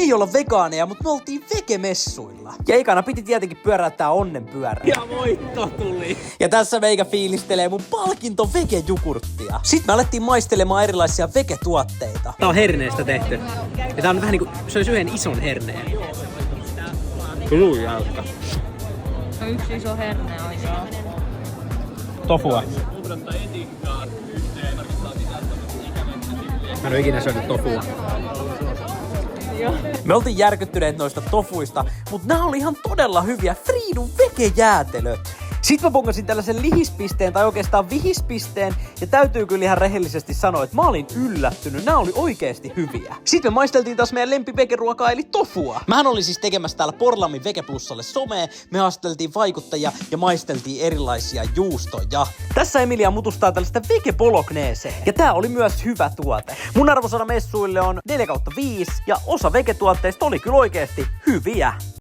ei olla vegaaneja, mutta me oltiin vegemessuilla. Ja ekana piti tietenkin pyöräyttää onnenpyörää. Ja voitto tuli. Ja tässä meikä fiilistelee mun palkinto vegejugurttia. Sitten me alettiin maistelemaan erilaisia vegetuotteita. Tää on herneestä tehty. Ja tää on vähän niinku, se olisi yhden ison herneen. Kyllä jäykkä. No yksi iso herne on joo. Tofua. Mä en oo ikinä syönyt tofua. Me oltiin järkyttyneet noista tofuista, mutta nämä oli ihan todella hyviä Friidun vegejäätelöt. Sitten mä pongasin tällaisen lihispisteen tai oikeastaan vihispisteen ja täytyy kyllä ihan rehellisesti sanoa, että mä olin yllättynyt. Nämä oli oikeasti hyviä. Sitten me maisteltiin taas meidän lempivegeruokaa eli tofua. Mähän olin siis tekemässä täällä Porlamin Vege Plusalle somea. Me haasteltiin vaikuttajia ja maisteltiin erilaisia juustoja. Tässä Emilia mutustaa tällaista vege bolognese. Ja tää oli myös hyvä tuote. Mun arvosana messuille on 4/5 ja osa vegetuotteista oli kyllä oikeasti hyviä.